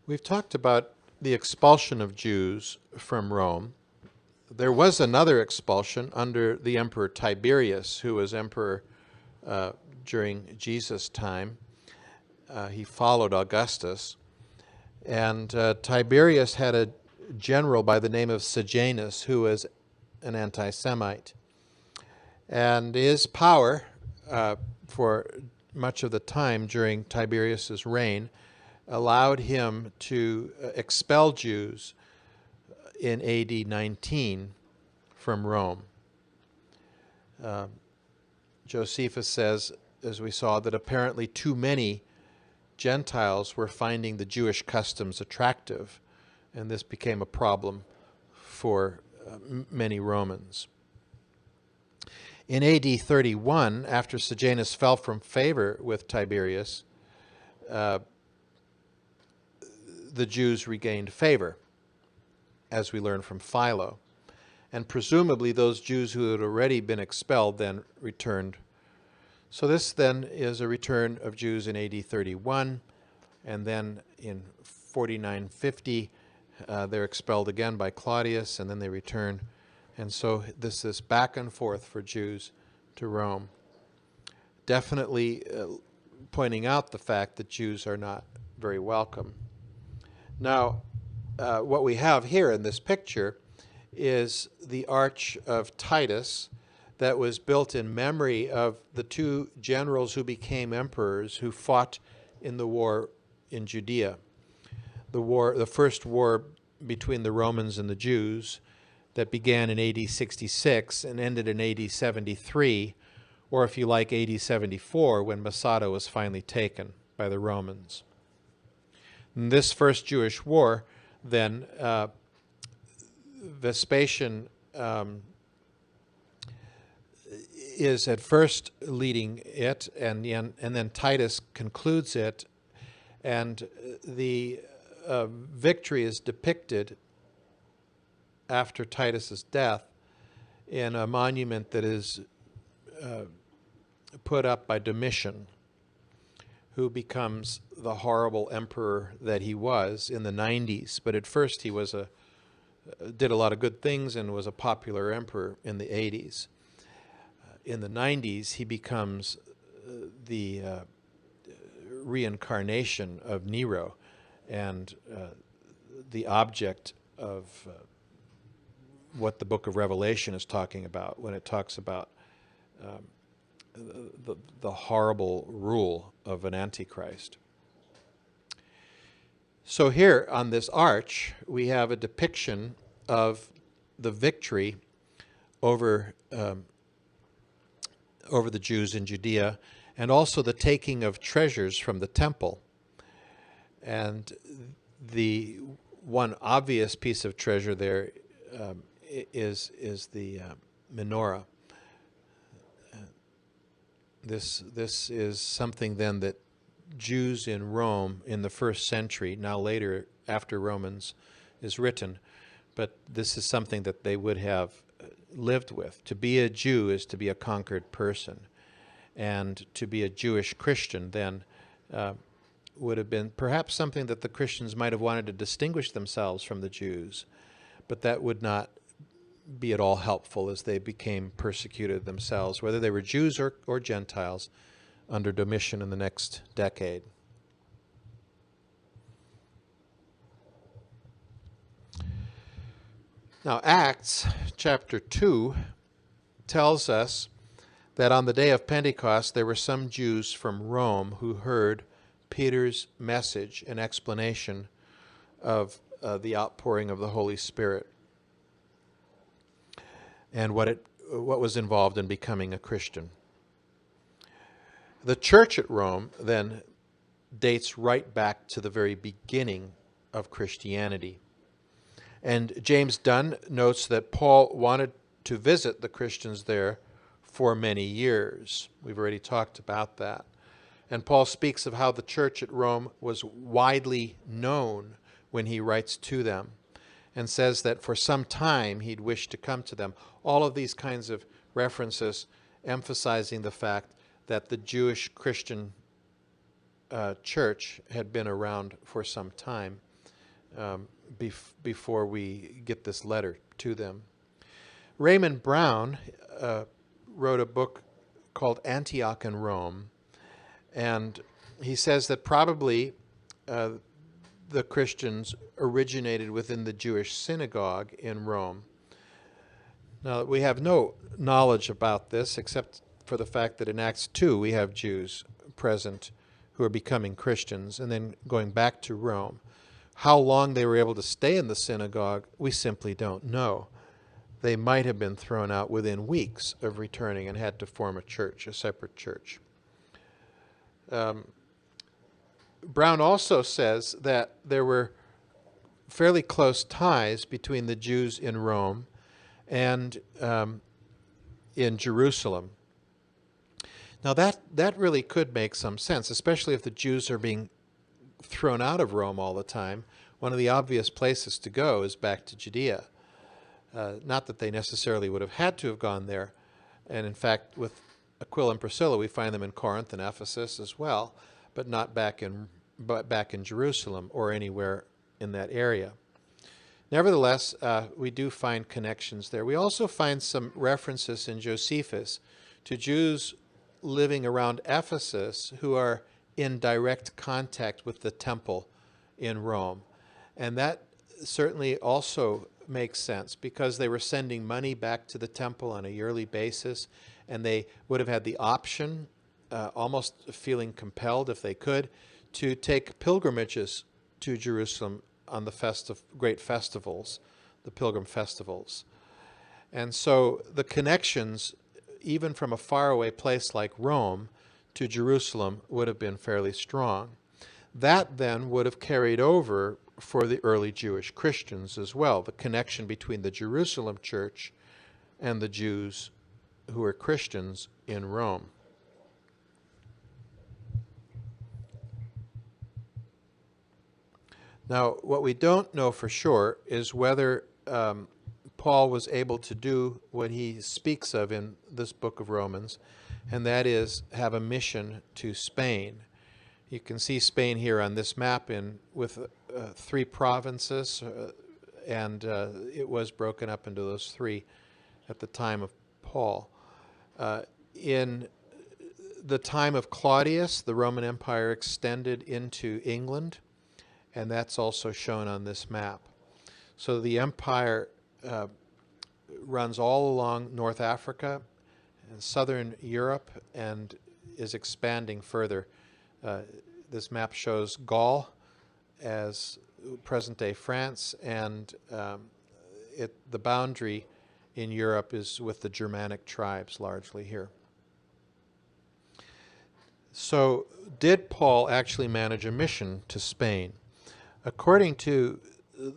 We've talked about the expulsion of Jews from Rome. There was another expulsion under the Emperor Tiberius, who was emperor during Jesus' time. He followed Augustus. And Tiberius had a general by the name of Sejanus, who was an anti-Semite. And his power for much of the time during Tiberius's reign allowed him to expel Jews in AD 19 from Rome. Josephus says, as we saw, that apparently too many Gentiles were finding the Jewish customs attractive, and this became a problem for many Romans. In AD 31, after Sejanus fell from favor with Tiberius, the Jews regained favor, as we learn from Philo. And presumably those Jews who had already been expelled then returned. So this then is a return of Jews in AD 31, and then in 49-50 they're expelled again by Claudius, and then they return. And so this back and forth for Jews to Rome. Definitely pointing out the fact that Jews are not very welcome. Now, what we have here in this picture is the Arch of Titus that was built in memory of the two generals who became emperors who fought in the war in Judea. The first war between the Romans and the Jews that began in AD 66 and ended in AD 73, or if you like, AD 74, when Masada was finally taken by the Romans. In this first Jewish war, then, Vespasian is at first leading it, and then Titus concludes it, and the victory is depicted after Titus's death in a monument that is put up by Domitian, who becomes the horrible emperor that he was in the 90s. But at first he was did a lot of good things and was a popular emperor in the 80s. In the 90s, he becomes the reincarnation of Nero and the object of what the book of Revelation is talking about when it talks about the horrible rule of an antichrist. So here on this arch, we have a depiction of the victory over the Jews in Judea, and also the taking of treasures from the temple. And the one obvious piece of treasure there is the menorah. This is something then that Jews in Rome in the first century, now later after Romans is written, but this is something that they would have lived with. To be a Jew is to be a conquered person, and to be a Jewish Christian then would have been perhaps something that the Christians might have wanted to distinguish themselves from the Jews, but that would not be at all helpful as they became persecuted themselves, whether they were Jews or Gentiles, under Domitian in the next decade. Now, Acts chapter 2 tells us that on the day of Pentecost there were some Jews from Rome who heard Peter's message and explanation of the outpouring of the Holy Spirit and what was involved in becoming a Christian. The church at Rome then dates right back to the very beginning of Christianity. And James Dunn notes that Paul wanted to visit the Christians there for many years. We've already talked about that. And Paul speaks of how the church at Rome was widely known when he writes to them, and says that for some time he'd wished to come to them. All of these kinds of references emphasizing the fact that the Jewish Christian church had been around for some time. before we get this letter to them. Raymond Brown wrote a book called Antioch and Rome, and he says that probably the Christians originated within the Jewish synagogue in Rome. Now, we have no knowledge about this except for the fact that in Acts 2 we have Jews present who are becoming Christians and then going back to Rome. How long they were able to stay in the synagogue, we simply don't know. They might have been thrown out within weeks of returning and had to form a church, a separate church. Brown also says that there were fairly close ties between the Jews in Rome and in Jerusalem. Now that really could make some sense, especially if the Jews are being thrown out of Rome all the time. One of the obvious places to go is back to Judea. Not that they necessarily would have had to have gone there. And in fact, with Aquila and Priscilla, we find them in Corinth and Ephesus as well, but not back in Jerusalem or anywhere in that area. Nevertheless, we do find connections there. We also find some references in Josephus to Jews living around Ephesus who are in direct contact with the temple in Rome. And that certainly also makes sense because they were sending money back to the temple on a yearly basis, and they would have had the option, almost feeling compelled if they could, to take pilgrimages to Jerusalem on the great festivals, the pilgrim festivals. And so the connections, even from a faraway place like Rome to Jerusalem, would have been fairly strong. That then would have carried over for the early Jewish Christians as well, the connection between the Jerusalem church and the Jews who were Christians in Rome. Now, what we don't know for sure is whether Paul was able to do what he speaks of in this book of Romans, and that is have a mission to Spain. You can see Spain here on this map with 3 provinces, and it was broken up into those 3 at the time of Paul. In the time of Claudius, the Roman Empire extended into England, and that's also shown on this map. So the empire runs all along North Africa and southern Europe and is expanding further. This map shows Gaul as present-day France, and the boundary in Europe is with the Germanic tribes largely here. So did Paul actually manage a mission to Spain? According to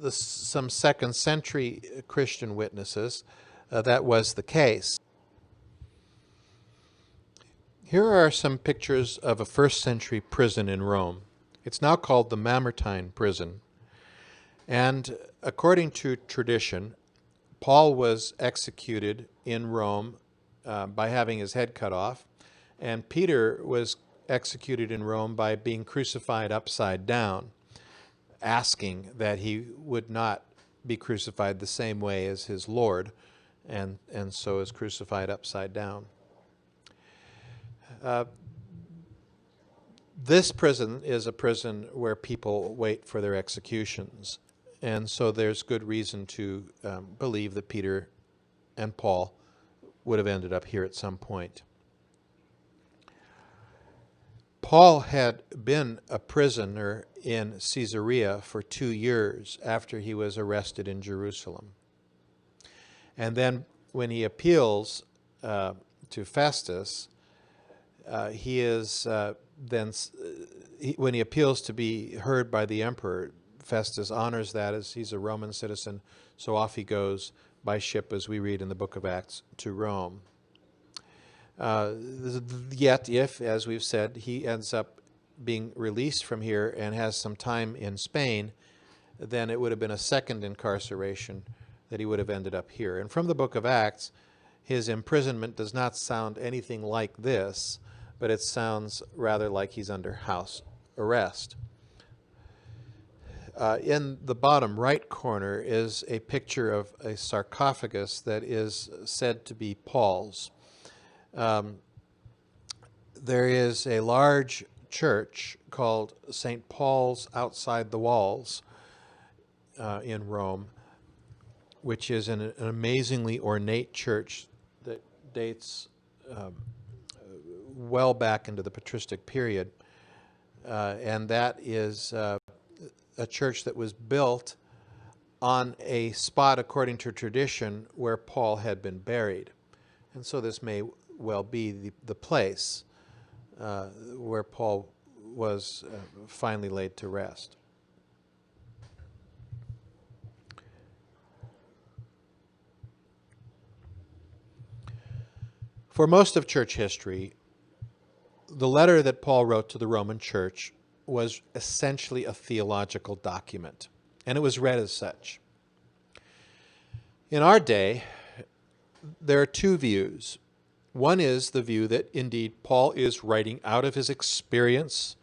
some second century Christian witnesses, that was the case. Here are some pictures of a first century prison in Rome. It's now called the Mamertine prison. And according to tradition, Paul was executed in Rome by having his head cut off, and Peter was executed in Rome by being crucified upside down, asking that he would not be crucified the same way as his Lord, and so is crucified upside down. This prison is a prison where people wait for their executions, and so there's good reason to believe that Peter and Paul would have ended up here at some point. Paul had been a prisoner in Caesarea for 2 years after he was arrested in Jerusalem. And then when he appeals to Festus, when he appeals to be heard by the emperor, Festus honors that as he's a Roman citizen, so off he goes by ship, as we read in the book of Acts, to Rome. Yet if, as we've said, he ends up being released from here and has some time in Spain, then it would have been a second incarceration that he would have ended up here. And from the book of Acts, his imprisonment does not sound anything like this, but it sounds rather like he's under house arrest. In the bottom right corner is a picture of a sarcophagus that is said to be Paul's. There is a large church called St. Paul's outside the walls in Rome, which is an amazingly ornate church that dates well back into the patristic period. And that is a church that was built on a spot, according to tradition, where Paul had been buried. And so this may well be the place where Paul was finally laid to rest. For most of church history, the letter that Paul wrote to the Roman church was essentially a theological document, and it was read as such. In our day, there are two views. One is the view that indeed Paul is writing out of his experience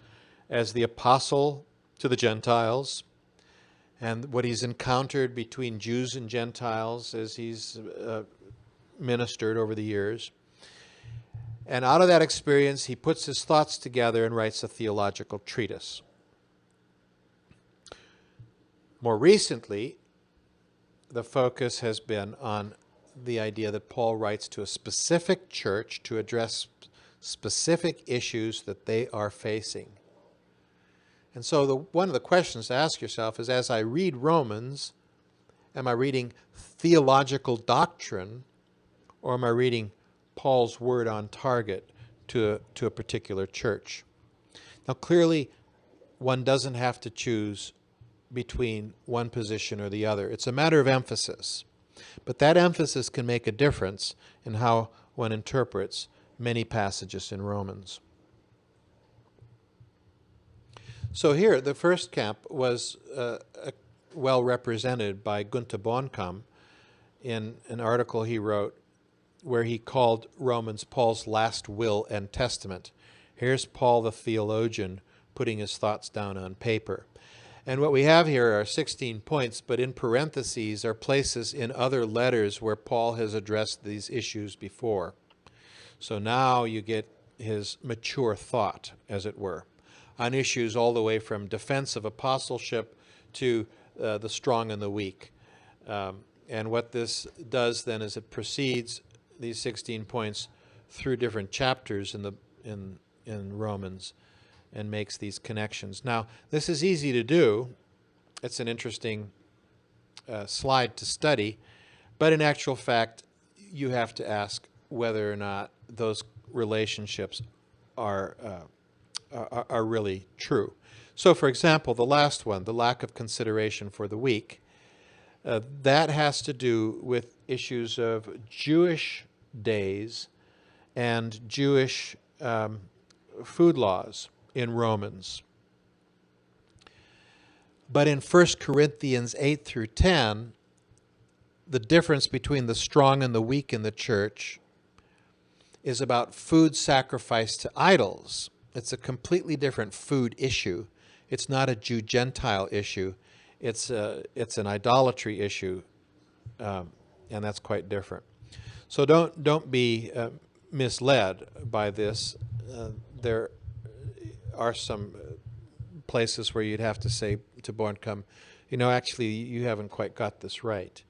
as the apostle to the Gentiles and what he's encountered between Jews and Gentiles as he's ministered over the years. And out of that experience, he puts his thoughts together and writes a theological treatise. More recently, the focus has been on the idea that Paul writes to a specific church to address specific issues that they are facing. And so one of the questions to ask yourself is, as I read Romans, am I reading theological doctrine, or am I reading Paul's word on target to a particular church? Now, clearly, one doesn't have to choose between one position or the other. It's a matter of emphasis. But that emphasis can make a difference in how one interprets many passages in Romans. So here, the first camp was well represented by Gunther Bornkamm in an article he wrote where he called Romans Paul's last will and testament. Here's Paul the theologian putting his thoughts down on paper. And what we have here are 16 points, but in parentheses are places in other letters where Paul has addressed these issues before. So now you get his mature thought, as it were, on issues all the way from defense of apostleship to the strong and the weak. And what this does then is it proceeds these 16 points through different chapters in Romans and makes these connections. Now, this is easy to do. It's an interesting slide to study, but in actual fact, you have to ask whether or not those relationships are really true. So, for example, the last one, the lack of consideration for the weak, that has to do with issues of Jewish days and Jewish food laws in Romans. But in 1 Corinthians 8 through 10, the difference between the strong and the weak in the church is about food sacrificed to idols. It's a completely different food issue. It's not a Jew-Gentile issue. It's an idolatry issue, and that's quite different. So don't be misled by this. There are some places where you'd have to say to Bornkamm, actually, you haven't quite got this right.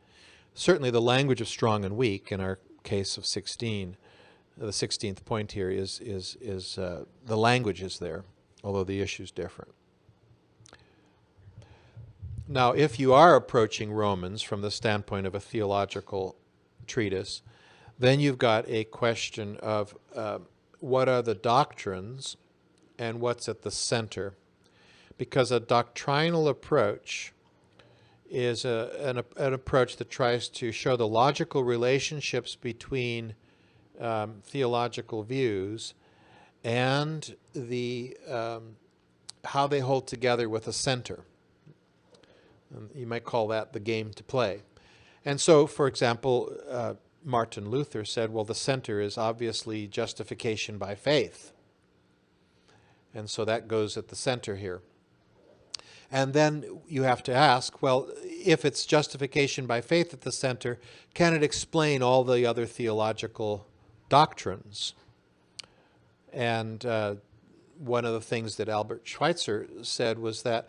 Certainly the language of strong and weak, in our case of 16, the 16th point here is the language is there, although the issue is different. Now, if you are approaching Romans from the standpoint of a theological treatise, then you've got a question of what are the doctrines and what's at the center. Because a doctrinal approach is an approach that tries to show the logical relationships between theological views and the how they hold together with a center. And you might call that the game to play. And so, for example, Martin Luther said, well, the center is obviously justification by faith. And so that goes at the center here. And then you have to ask, well, if it's justification by faith at the center, can it explain all the other theological doctrines? And one of the things that Albert Schweitzer said was that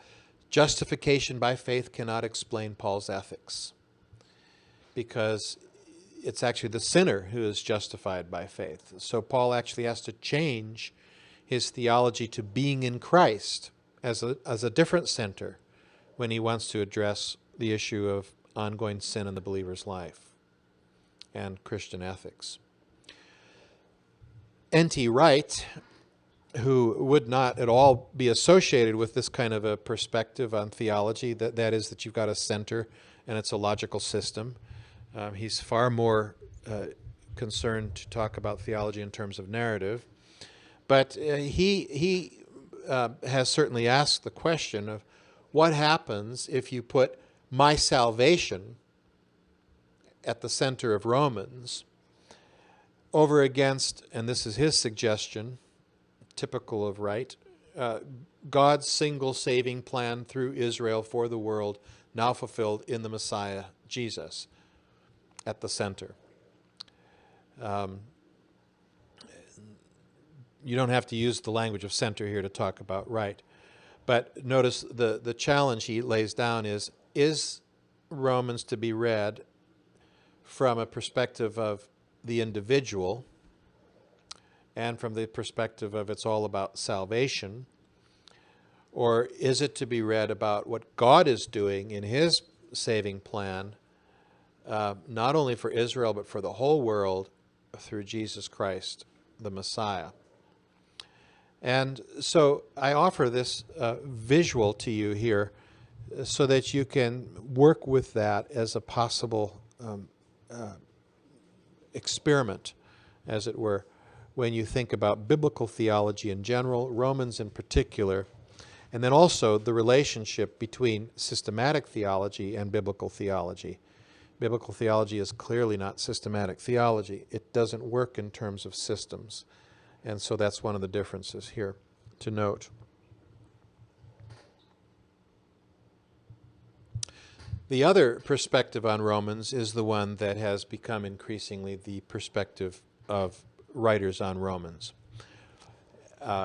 justification by faith cannot explain Paul's ethics, because it's actually the sinner who is justified by faith. So Paul actually has to change his theology to being in Christ as a different center when he wants to address the issue of ongoing sin in the believer's life and Christian ethics. N.T. Wright, who would not at all be associated with this kind of a perspective on theology, that is that you've got a center and it's a logical system. He's far more concerned to talk about theology in terms of narrative. But he has certainly asked the question of what happens if you put my salvation at the center of Romans over against, and this is his suggestion, typical of Wright, God's single saving plan through Israel for the world, now fulfilled in the Messiah, Jesus, at the center. You don't have to use the language of center here to talk about Wright. But notice the challenge he lays down is Romans to be read from a perspective of the individual and from the perspective of it's all about salvation? Or is it to be read about what God is doing in his saving plan, not only for Israel but for the whole world through Jesus Christ, the Messiah? And so I offer this visual to you here so that you can work with that as a possible experiment, as it were, when you think about biblical theology in general, Romans in particular, and then also the relationship between systematic theology and biblical theology. Biblical theology is clearly not systematic theology. It doesn't work in terms of systems. And so that's one of the differences here to note. The other perspective on Romans is the one that has become increasingly the perspective of writers on Romans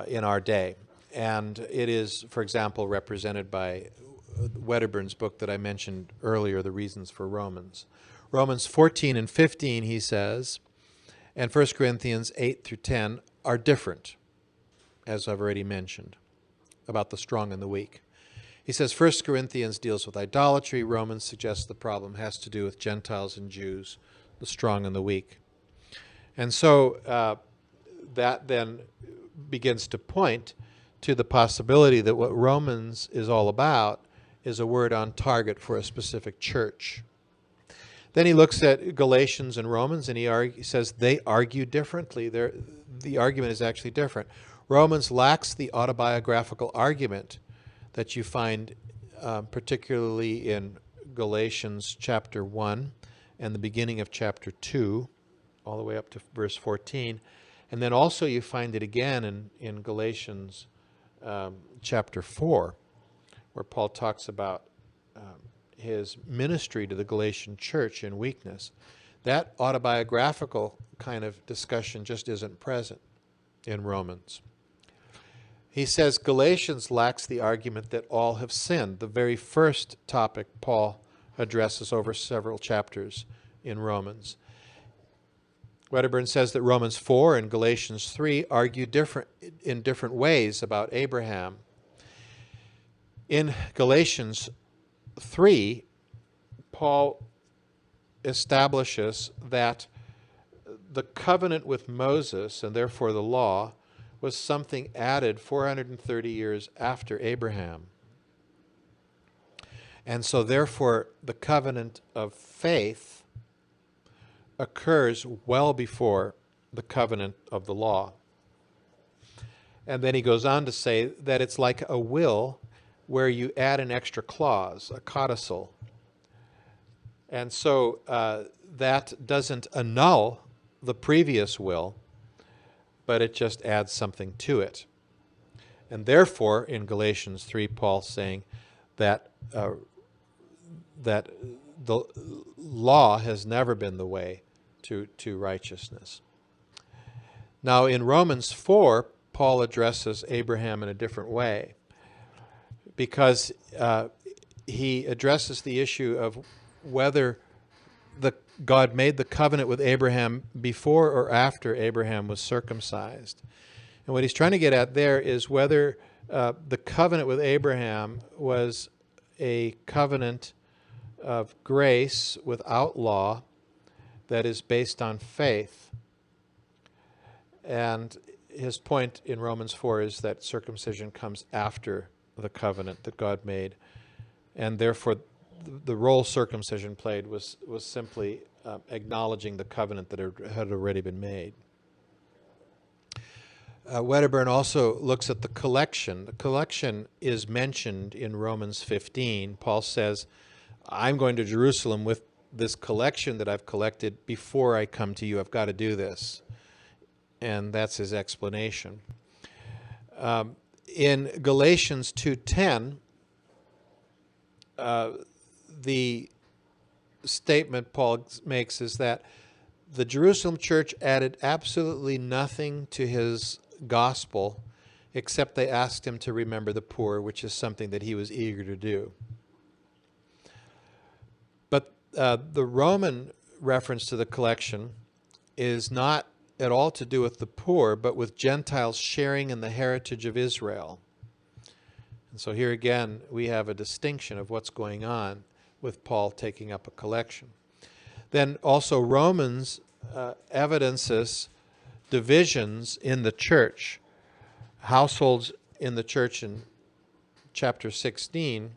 in our day. And it is, for example, represented by Wedderburn's book that I mentioned earlier, The Reasons for Romans. Romans 14 and 15, he says, and 1 Corinthians 8 through 10 are different, as I've already mentioned, about the strong and the weak. He says 1 Corinthians deals with idolatry. Romans suggests the problem has to do with Gentiles and Jews, the strong and the weak. And so that then begins to point to the possibility that what Romans is all about is a word on target for a specific church. Then he looks at Galatians and Romans, and he says they argue differently. The argument is actually different. Romans lacks the autobiographical argument that you find particularly in Galatians chapter 1 and the beginning of chapter 2, all the way up to verse 14. And then also you find it again in Galatians chapter 4, where Paul talks about his ministry to the Galatian church in weakness. That autobiographical kind of discussion just isn't present in Romans. He says Galatians lacks the argument that all have sinned, the very first topic Paul addresses over several chapters in Romans. Wedderburn says that Romans 4 and Galatians 3 argue in different ways about Abraham. In Galatians 3, Paul establishes that the covenant with Moses, and therefore the law, was something added 430 years after Abraham. And so therefore the covenant of faith occurs well before the covenant of the law. And then he goes on to say that it's like a will where you add an extra clause, a codicil. And so that doesn't annul the previous will, but it just adds something to it. And therefore, in Galatians 3, Paul's saying that that the law has never been the way to righteousness. Now in Romans 4, Paul addresses Abraham in a different way, because he addresses the issue of whether God made the covenant with Abraham before or after Abraham was circumcised. And what he's trying to get at there is whether the covenant with Abraham was a covenant of grace without law that is based on faith. And his point in Romans 4 is that circumcision comes after the covenant that God made, and therefore the role circumcision played was simply acknowledging the covenant that had already been made. Wedderburn also looks at the collection. The collection is mentioned in Romans 15. Paul says, I'm going to Jerusalem with this collection that I've collected before I come to you. I've got to do this. And that's his explanation. In Galatians 2:10, the statement Paul makes is that the Jerusalem church added absolutely nothing to his gospel except they asked him to remember the poor, which is something that he was eager to do. But the Roman reference to the collection is not at all to do with the poor, but with Gentiles sharing in the heritage of Israel. And so here again, we have a distinction of what's going on with Paul taking up a collection. Then also Romans evidences divisions in the church. Households in the church in chapter 16,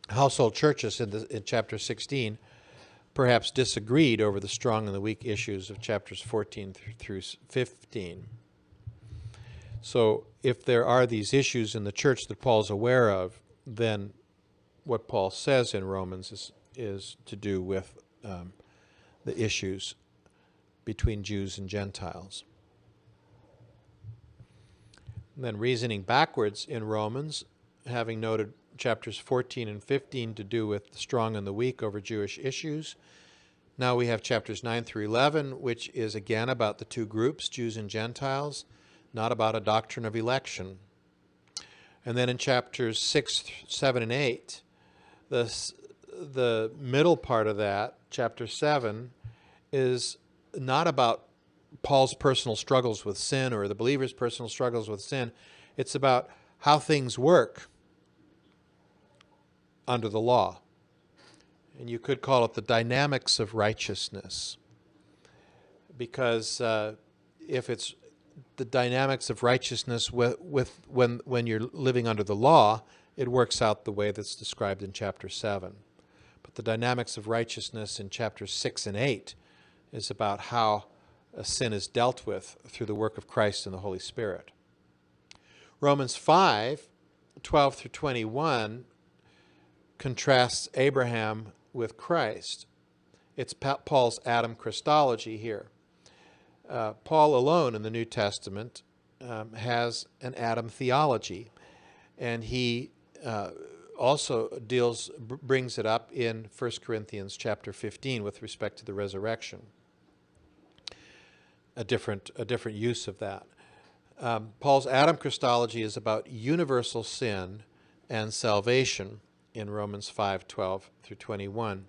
household churches in chapter 16, perhaps disagreed over the strong and the weak issues of chapters 14 through 15. So if there are these issues in the church that Paul's aware of, then what Paul says in Romans is to do with the issues between Jews and Gentiles. And then reasoning backwards in Romans, having noted chapters 14 and 15 to do with the strong and the weak over Jewish issues. Now we have chapters 9 through 11, which is again about the two groups, Jews and Gentiles, not about a doctrine of election. And then in chapters 6, 7, and 8, the middle part of that, chapter 7, is not about Paul's personal struggles with sin or the believer's personal struggles with sin. It's about how things work under the law. And you could call it the dynamics of righteousness. Because if it's the dynamics of righteousness when you're living under the law, it works out the way that's described in chapter 7. But the dynamics of righteousness in chapters 6 and 8 is about how a sin is dealt with through the work of Christ and the Holy Spirit. Romans 5, 12 through 21 contrasts Abraham with Christ. It's Paul's Adam Christology here. Paul alone in the New Testament has an Adam theology, and he also brings it up in 1 Corinthians chapter 15 with respect to the resurrection. A different use of that. Paul's Adam Christology is about universal sin and salvation in Romans 5:12 through 21.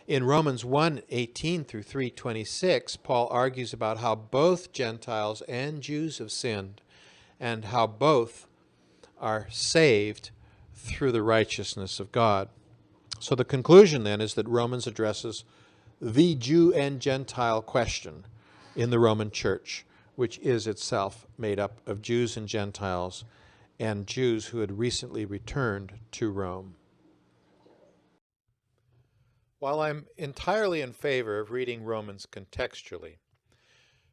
In Romans 1:18 through 3:26, Paul argues about how both Gentiles and Jews have sinned and how both are saved through the righteousness of God. So the conclusion then is that Romans addresses the Jew and Gentile question in the Roman Church, which is itself made up of Jews and Gentiles and Jews who had recently returned to Rome. While I'm entirely in favor of reading Romans contextually,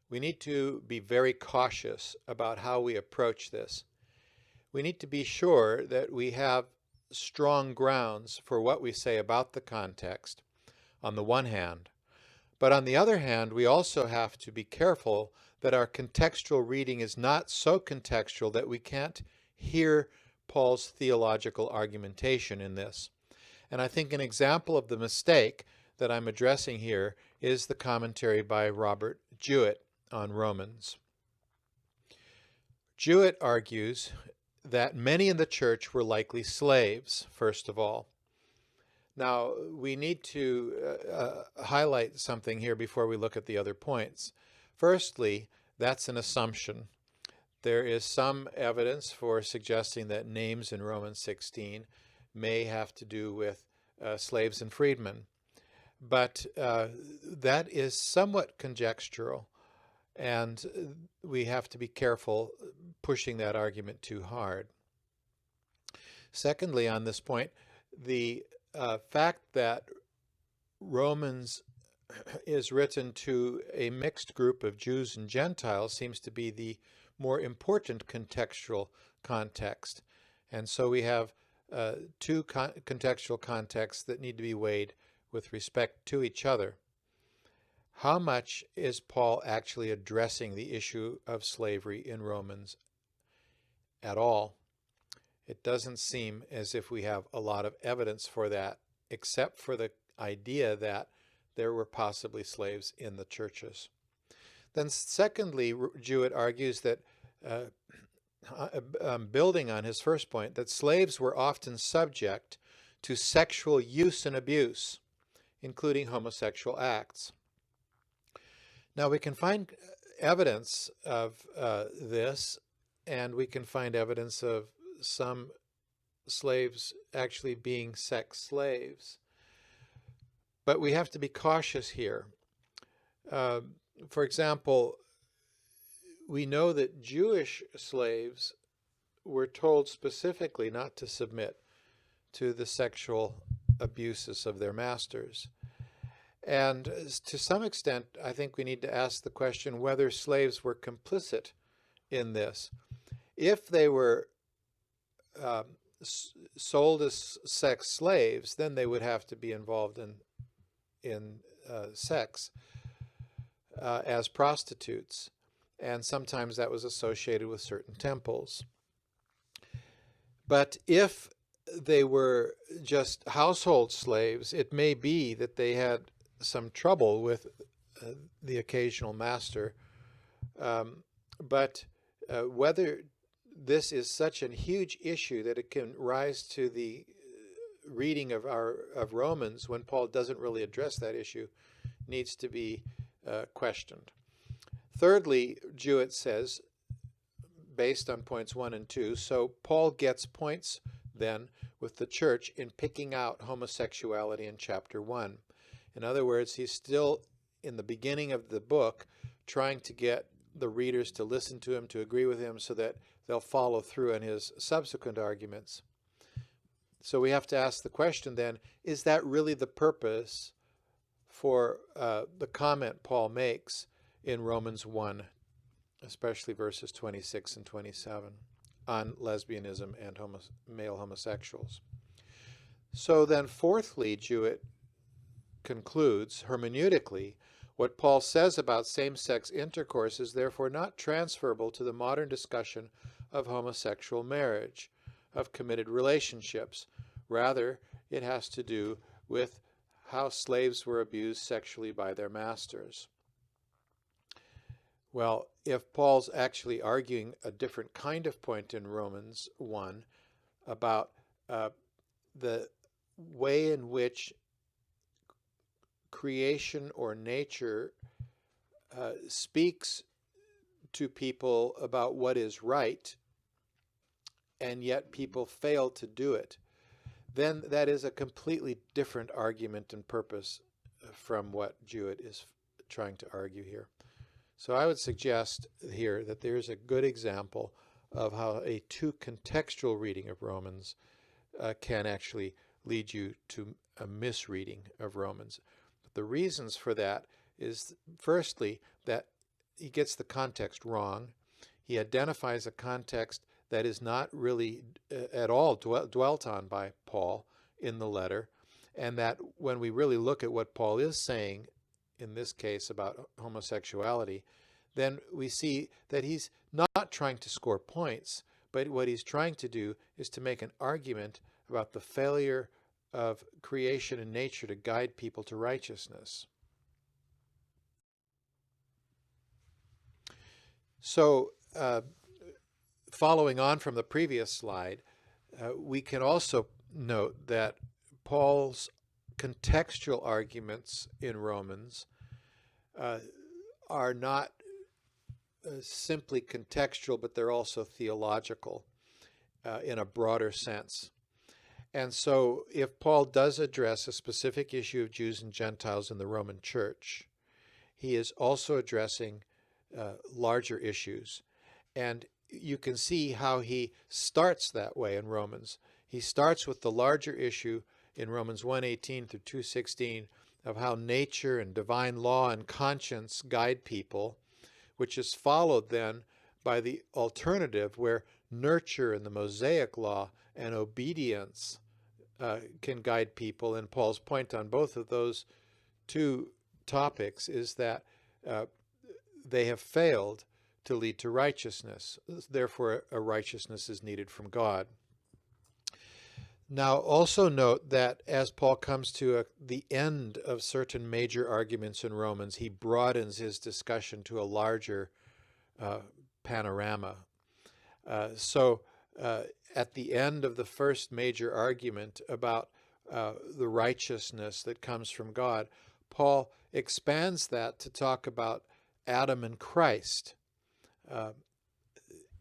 we need to be very cautious about how we approach this. We need to be sure that we have strong grounds for what we say about the context, on the one hand. But on the other hand, we also have to be careful that our contextual reading is not so contextual that we can't hear Paul's theological argumentation in this. And I think an example of the mistake that I'm addressing here is the commentary by Robert Jewett on Romans. Jewett argues that many in the church were likely slaves, first of all. Now, we need to highlight something here before we look at the other points. Firstly, that's an assumption. There is some evidence for suggesting that names in Romans 16 may have to do with slaves and freedmen. But that is somewhat conjectural, and we have to be careful pushing that argument too hard. Secondly, on this point, the fact that Romans is written to a mixed group of Jews and Gentiles seems to be the more important contextual context. And so we have two contextual contexts that need to be weighed with respect to each other. How much is Paul actually addressing the issue of slavery in Romans at all? It doesn't seem as if we have a lot of evidence for that, except for the idea that there were possibly slaves in the churches. Then secondly, Jewett argues that, building on his first point, that slaves were often subject to sexual use and abuse, including homosexual acts. Now we can find evidence of this, and we can find evidence of some slaves actually being sex slaves. But we have to be cautious here. For example, we know that Jewish slaves were told specifically not to submit to the sexual abuses of their masters. And to some extent, I think we need to ask the question whether slaves were complicit in this. If they were sold as sex slaves, then they would have to be involved in sex as prostitutes, and sometimes that was associated with certain temples. But if they were just household slaves, it may be that they had some trouble with the occasional master. But whether this is such a huge issue that it can rise to the reading of Romans when Paul doesn't really address that issue needs to be questioned. Thirdly, Jewett says, based on points 1 and 2, so Paul gets points then with the church in picking out homosexuality in chapter 1. In other words, he's still in the beginning of the book trying to get the readers to listen to him, to agree with him, so that they'll follow through on his subsequent arguments. So we have to ask the question then, is that really the purpose for the comment Paul makes in Romans 1, especially verses 26 and 27, on lesbianism and male homosexuals? So then fourthly, Jewett concludes hermeneutically, what Paul says about same-sex intercourse is therefore not transferable to the modern discussion of homosexual marriage, of committed relationships. Rather, it has to do with how slaves were abused sexually by their masters. Well, if Paul's actually arguing a different kind of point in Romans 1 about the way in which creation or nature speaks to people about what is right, and yet people fail to do it, then that is a completely different argument and purpose from what Jewett is trying to argue here. So I would suggest here that there's a good example of how a too contextual reading of Romans can actually lead you to a misreading of Romans. The reasons for that is, firstly, that he gets the context wrong. He identifies a context that is not really at all dwelt on by Paul in the letter, and that when we really look at what Paul is saying, in this case about homosexuality, then we see that he's not trying to score points, but what he's trying to do is to make an argument about the failure of creation and nature to guide people to righteousness. So, following on from the previous slide, we can also note that Paul's contextual arguments in Romans are not simply contextual, but they're also theological in a broader sense. And so if Paul does address a specific issue of Jews and Gentiles in the Roman Church, he is also addressing larger issues. And you can see how he starts that way in Romans. He starts with the larger issue in Romans 1:18 through 2:16 of how nature and divine law and conscience guide people, which is followed then by the alternative where nurture and the Mosaic law and obedience can guide people. And Paul's point on both of those two topics is that they have failed to lead to righteousness. Therefore, a righteousness is needed from God. Now, also note that as Paul comes to the end of certain major arguments in Romans, he broadens his discussion to a larger panorama. So at the end of the first major argument about the righteousness that comes from God, Paul expands that to talk about Adam and Christ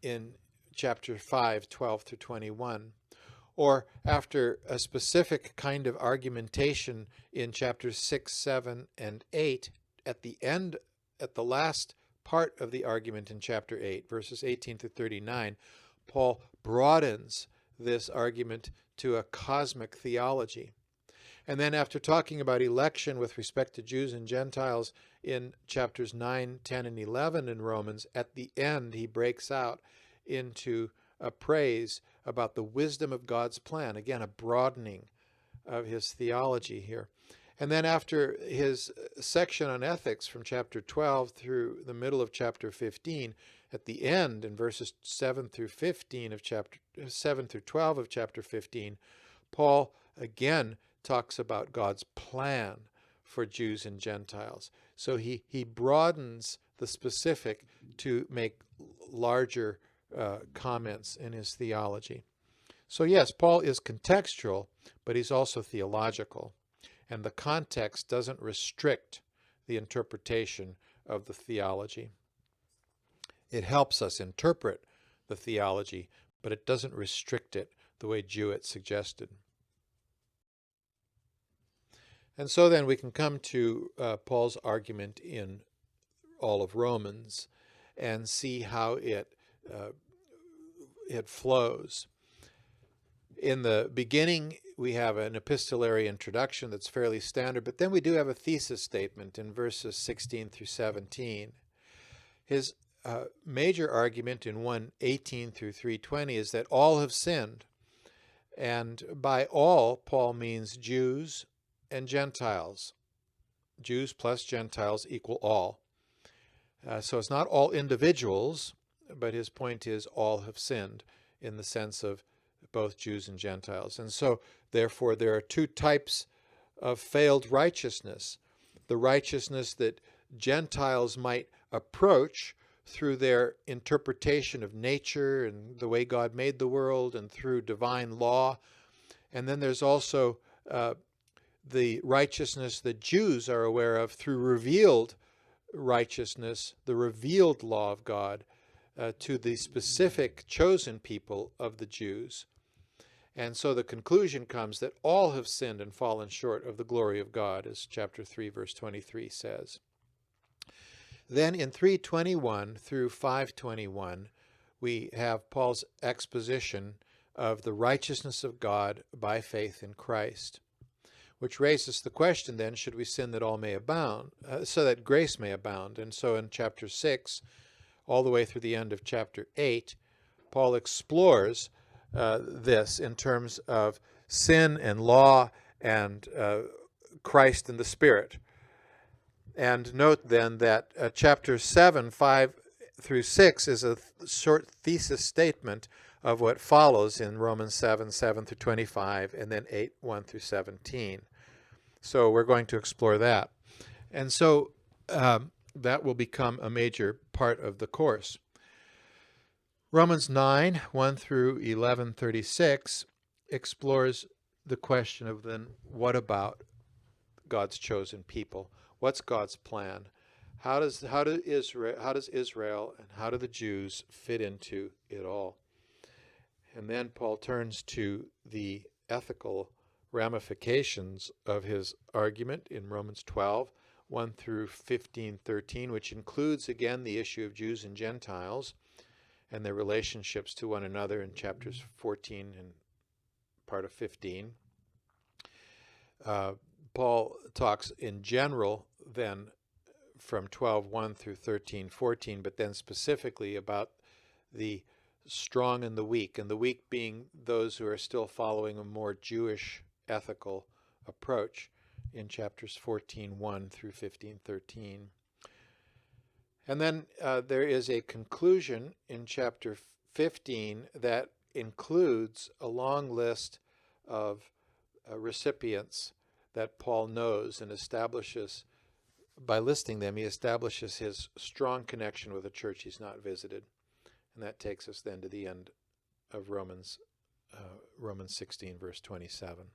in chapter 5, 12 through 21. Or after a specific kind of argumentation in chapters 6, 7, and 8, at the end, at the last part of the argument in chapter 8, verses 18 through 39, Paul broadens this argument to a cosmic theology. And then after talking about election with respect to Jews and Gentiles in chapters 9, 10, and 11 in Romans, at the end he breaks out into a praise about the wisdom of God's plan. Again, a broadening of his theology here. And then after his section on ethics from chapter 12 through the middle of chapter 15, at the end in verses 7 through 12 of chapter 15, Paul again talks about God's plan for Jews and Gentiles. So he broadens the specific to make larger comments in his theology. So yes, Paul is contextual, but he's also theological. And the context doesn't restrict the interpretation of the theology. It helps us interpret the theology, but it doesn't restrict it the way Jewett suggested. And so then we can come to Paul's argument in all of Romans and see how it flows. In the beginning, we have an epistolary introduction that's fairly standard, but then we do have a thesis statement in verses 16 through 17. His major argument in 1:18 through 3:20 is that all have sinned. And by all, Paul means Jews and Gentiles. Jews plus Gentiles equal all. So it's not all individuals, but his point is all have sinned in the sense of both Jews and Gentiles. And so, therefore, there are two types of failed righteousness. The righteousness that Gentiles might approach through their interpretation of nature and the way God made the world and through divine law. And then there's also the righteousness that Jews are aware of through revealed righteousness, the revealed law of God, to the specific chosen people of the Jews. And so the conclusion comes that all have sinned and fallen short of the glory of God, as chapter 3, verse 23 says. Then in 3:21 through 5:21, we have Paul's exposition of the righteousness of God by faith in Christ, which raises the question then, should we sin that all may abound, so that grace may abound? And so in chapter 6, all the way through the end of chapter 8, Paul explores this in terms of sin and law and Christ and the Spirit. And note then that chapter 7, 5 through 6 is a short thesis statement of what follows in Romans 7, 7 through 25, and then 8, 1 through 17. So we're going to explore that. And so that will become a major part of the course. Romans 9, 1 through 11:36 explores the question of then what about God's chosen people? What's God's plan? How does Israel and how do the Jews fit into it all? And then Paul turns to the ethical ramifications of his argument in Romans 12, 1 through 15:13, which includes again the issue of Jews and Gentiles and their relationships to one another in chapters 14 and part of 15. Paul talks in general then from 12:1 through 13:14, but then specifically about the strong and the weak being those who are still following a more Jewish ethical approach in chapters 14:1 through 15:13. And then there is a conclusion in chapter 15 that includes a long list of recipients that Paul knows and establishes. By listing them, he establishes his strong connection with a church he's not visited. And that takes us then to the end of Romans 16, verse 27.